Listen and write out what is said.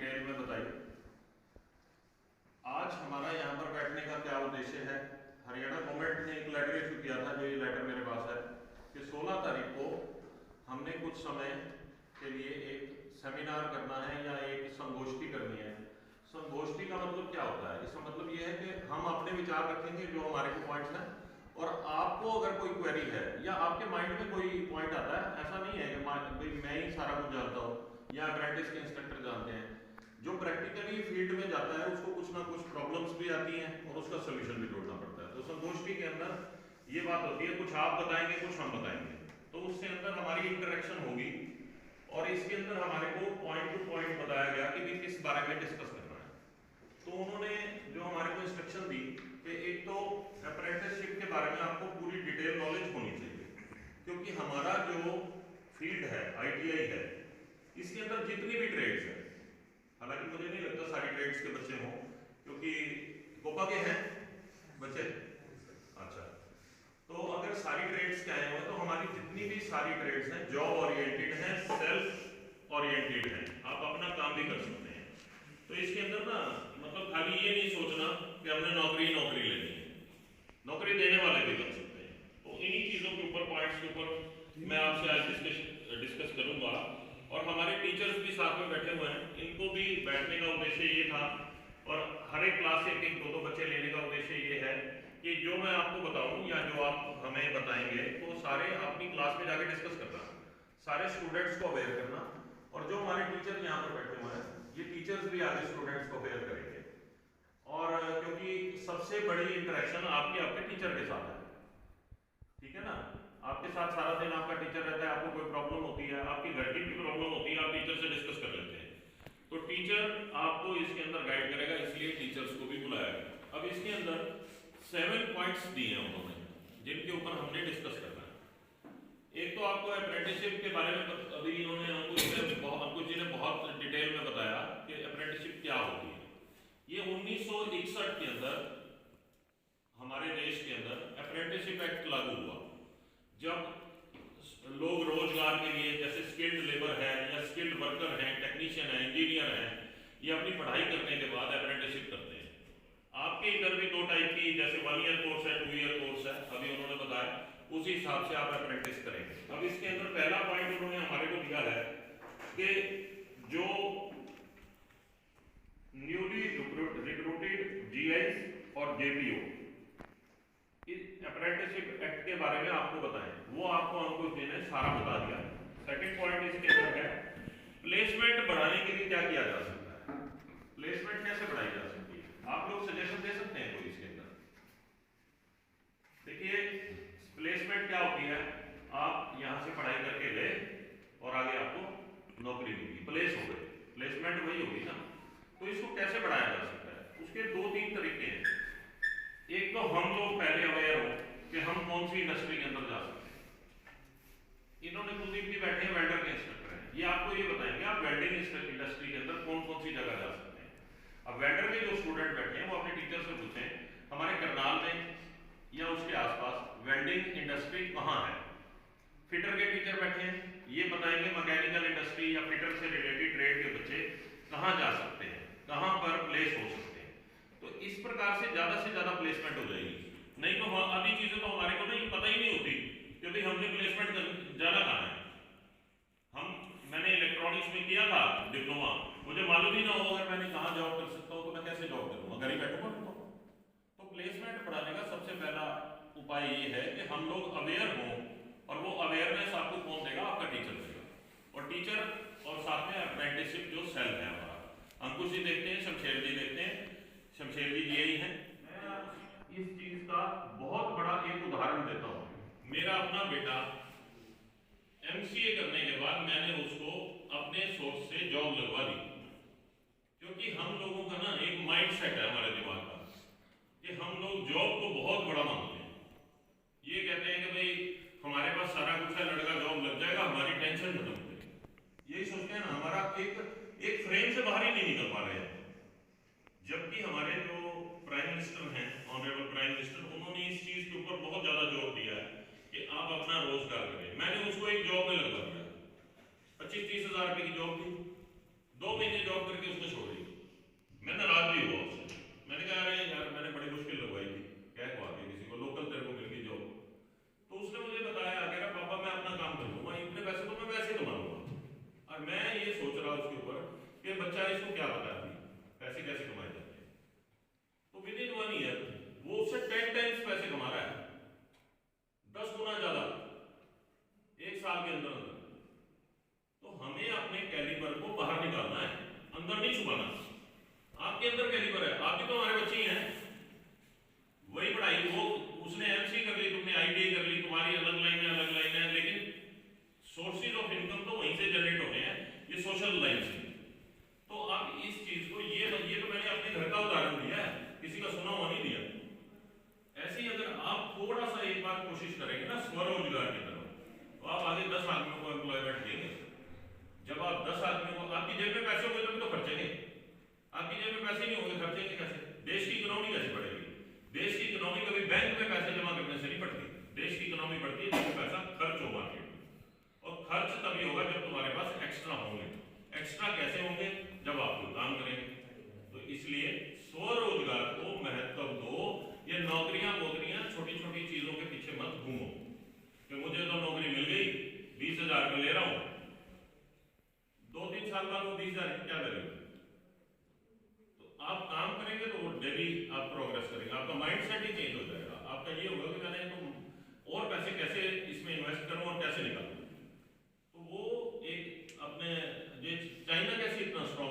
Detail में बताई। आज हमारा यहाँ पर बैठने का क्या उद्देश्य है, हरियाणा गवर्नमेंट ने एक लेटर इशू किया था, जो ये लेटर मेरे पास है, कि 16 तारीख को हमने कुछ समय के लिए एक सेमिनार करना है या एक संगोष्ठी करनी है। संगोष्ठी का मतलब क्या होता है? इसका मतलब ये है कि हम अपने विचार रखेंगे जो हमारे को पॉइंट्स हैं, और आपको अगर कोई क्वेरी है या आपके माइंड में कोई पॉइंट आता है, ऐसा नहीं है कि भाई मैं ही सारा कुछ जानता हूँ या अप्रेंटिस के इंस्ट्रक्टर जानते हैं। जो प्रैक्टिकली फील्ड में जाता है उसको कुछ ना कुछ प्रॉब्लम्स भी आती हैं और उसका सोल्यूशन भी ढूंढना पड़ता है। तो संगोष्ठी के अंदर ये बात होती है, कुछ आप बताएंगे कुछ हम बताएंगे, तो उसके अंदर हमारी इंटरेक्शन होगी और इसके अंदर हमारे को पॉइंट टू पॉइंट बताया गया कि किस बारे में डिस्कस करना है। तो उन्होंने जो हमारे को इंस्ट्रक्शन दी कि एक तो अप्रेंटिसशिप के बारे में आपको पूरी डिटेल नॉलेज होनी चाहिए, क्योंकि हमारा जो फील्ड है ITI है, इसके अंदर जितनी भी ट्रेड्स हैं, हालांकि मुझे नहीं लगता सारी ट्रेड्स के बच्चे हों, क्योंकि कोपा के हैं बच्चे। अच्छा, तो अगर सारी ट्रेड्स के आए हुए तो हमारी जितनी भी सारी ट्रेड्स हैं जॉब ओरिएंटेड हैं, सेल्फ ओरिएंटेड हैं, आप अपना काम भी कर सकते हैं। तो इसके अंदर ना मतलब खाली ये नहीं सोचना कि हमने नौकरी लेनी है, नौकरी देने वाले भी बन सकते हैं। तो इन्हीं चीज़ों के ऊपर, पॉइंट्स के ऊपर मैं आपसे आज डिस्कस करूंगा। और हमारे टीचर्स भी साथ में बैठे हुए हैं, इनको भी बैठने का उद्देश्य ये था, और हर एक क्लास से एक दो बच्चे लेने का उद्देश्य ये है कि जो मैं आपको बताऊं या जो आप हमें बताएंगे तो सारे अपनी क्लास में जाके डिस्कस करना, सारे स्टूडेंट्स को अवेयर करना, और जो हमारे टीचर यहाँ पर बैठे हुए हैं ये टीचर्स भी आगे स्टूडेंट्स को अवेयर करेंगे। और क्योंकि सबसे बड़ी इंटरेक्शन आपकी आपके टीचर के साथ है, ठीक है ना, आपके साथ सारा दिन आपका टीचर रहता है, आपको कोई प्रॉब्लम होती है, आपकी घर की भी प्रॉब्लम होती है, आप टीचर से डिस्कस कर लेते हैं। तो टीचर आपको इसके अंदर गाइड करेगा, इसलिए टीचर्स को भी बुलाया गया। अब इसके अंदर 7 पॉइंट्स दिए हैं उन्होंने, जिनके ऊपर हमने डिस्कस करना है। एक तो आपको अप्रेंटिसशिप के बारे में अभी इन्होंने हमको जी ने बहुत डिटेल में बताया कि अप्रेंटिसशिप क्या होती है। ये 1961 के अंदर हमारे देश के अंदर अप्रेंटिसशिप एक्ट लागू हुआ, जब लोग रोजगार के लिए, जैसे स्किल्ड लेबर है या स्किल्ड वर्कर है, टेक्नीशियन है, इंजीनियर है, ये अपनी पढ़ाई करने के बाद अप्रेंटिसशिप करते हैं। आपके इधर भी 2 टाइप की, जैसे 1 ईयर कोर्स है, 2 ईयर कोर्स है, अभी उन्होंने बताया, उसी हिसाब से आप अप्रेंटिस करेंगे। अब इसके अंदर पहला पॉइंट उन्होंने हमारे को दिया है कि जो न्यूली रिक्रूटेड GIs और JPO अप्रेंटिसशिप एक्ट के बारे में आपको बताएं, वो आपको अंकुश जी ने सारा बता दिया। सेकंड पॉइंट इसके अंदर है प्लेसमेंट बढ़ाने के लिए क्या किया जा सकता है, प्लेसमेंट कैसे बढ़ाई जा सकती है, आप लोग सजेशन दे सकते हैं कोई इसके अंदर। देखिए प्लेसमेंट क्या होती है, आप यहाँ से पढ़ाई करके गए और आगे आपको नौकरी मिली, प्लेस हो गए, प्लेसमेंट वही होगी ना। तो इसको कैसे बढ़ाया जा सकता है, उसके 2-3 तरीके हैं। एक तो हम लोग पहले अवेयर हो कि हम कौन सी इंडस्ट्री के अंदर जा सकते हैं। इन्होंने कुलदीप जी बैठे हैं, वेल्डर के इंस्ट्रक्टर हैं, ये आपको ये बताएंगे आप वेल्डिंग इंडस्ट्री के अंदर कौन कौन सी जगह जा सकते हैं। अब वेल्डर के जो स्टूडेंट बैठे हैं वो अपने टीचर से पूछें हमारे करनाल में या उसके आसपास वेल्डिंग इंडस्ट्री कहाँ है। फिटर के टीचर बैठे हैं, ये बताएंगे मैकेनिकल इंडस्ट्री या फिटर से रिलेटेड ट्रेड के बच्चे कहाँ जा सकते हैं, कहाँ पर प्लेस हो सकते हैं। तो इस प्रकार से ज़्यादा प्लेसमेंट हो जाएगी। नहीं तो आधी चीज़ें तो हमारे को नहीं पता ही नहीं होती कि भाई हमने प्लेसमेंट जाना कहाँ है। मैंने इलेक्ट्रॉनिक्स में किया था डिप्लोमा, मुझे मालूम ही ना हो अगर मैंने कहाँ जॉब कर सकता हूँ तो मैं कैसे जॉब करूँगा, घर ही बैठूँगा। तो प्लेसमेंट बढ़ाने का सबसे पहला उपाय ये है कि हम लोग अवेयर हों, और वो अवेयरनेस आपको कौन देगा, आपका टीचर देगा। और टीचर और साथ में अप्रेंटिसशिप जो सेल है हमारा, अंकुश जी देखते हैं, शमशेर जी देखते हैं, शमशेर जी यही हैं। मैं इस चीज का बहुत बड़ा एक उदाहरण देता हूँ। मेरा अपना बेटा MCA करने के बाद मैंने उसको अपने सोर्स से जॉब लगवा दी, क्योंकि हम लोगों का ना एक माइंड सेट है हमारे दिमाग का कि हम लोग जॉब को बहुत बड़ा मानते हैं। ये कहते हैं कि भाई हमारे पास सारा कुछ है, लड़का जॉब लग जाएगा, हमारी टेंशन खत्म हो जाएगी, यही सोचते हैं ना। हमारा एक फ्रेम से बाहर ही नहीं निकल पा रहे हैं। जबकि हमारे जो प्राइम मिनिस्टर हैं, ऑनरेबल प्राइम मिनिस्टर, उन्होंने इस चीज के ऊपर बहुत ज्यादा जोर दिया है कि आप अपना रोजगार करें। मैंने उसको एक जॉब में लगवा दिया, 25-30 हज़ार रुपए की जॉब थी, 2 महीने जॉब करके उसने कि बच्चा इसको क्या पता है पैसे कैसे कमाए जाते हैं, तो विद इन 1 ईयर वो उससे 10 टाइम्स पैसे कमा रहा है, 10 गुना ज्यादा एक साल के अंदर अंदर। तो हमें अपने कैलिबर को बाहर निकालना है, अंदर नहीं छुपाना। आपके अंदर कैलिबर है, आप भी तो हमारे बच्चे ही हैं। वही पढ़ाई, वो उसने एमसी कर ली, तुमने आईटीआई कर ली, तुम्हारी अलग लाइन है, लेकिन सोर्सेज ऑफ इनकम तो वहीं से जनरेट होने हैं, ये सोशल लाइन से। तो आप इस चीज को, ये तो मैंने अपने घर का उदाहरण दिया है, किसी का सुना हुआ नहीं दिया। ऐसे ही अगर आप थोड़ा सा एक बार कोशिश करेंगे ना स्वरोजगार की तरफ, तो आप आगे 10 आदमियों को एम्प्लॉयमेंट देंगे। जब आप 10 आदमियों को, आपकी जेब में पैसे होंगे तभी तो खर्चेंगे, आपकी जेब में पैसे नहीं होंगे खर्चेंगे कैसे? देश की इकोनॉमी कैसे बढ़ेगी? देश की इकोनॉमी कभी बैंक में पैसे जमा करने से नहीं बढ़ती, देश की इकोनॉमी बढ़ती है जब पैसा खर्च हो मार्केट में, और खर्च तभी होगा जब तुम्हारे पास एक्स्ट्रा होंगे। एक्स्ट्रा कैसे होंगे? जब आप कोई काम करेंगे। तो इसलिए स्वरोजगार को महत्व दो। ये नौकरियां वोकरियां छोटी छोटी चीजों के पीछे मत घूमो कि मुझे तो नौकरी मिल गई, 20,000 में ले रहा हूं, 2-3 साल बाद वो 20,000 की क्या वैल्यू? तो आप काम करेंगे तो वो डेली आप प्रोग्रेस करेंगे, आपका माइंड सेट ही चेंज हो जाएगा। आपका ये होगा कि मैंने तो और पैसे कैसे इसमें इन्वेस्ट करूं और कैसे निकालूं। तो वो एक अपने, चाइना कैसे इतना स्ट्रॉन्ग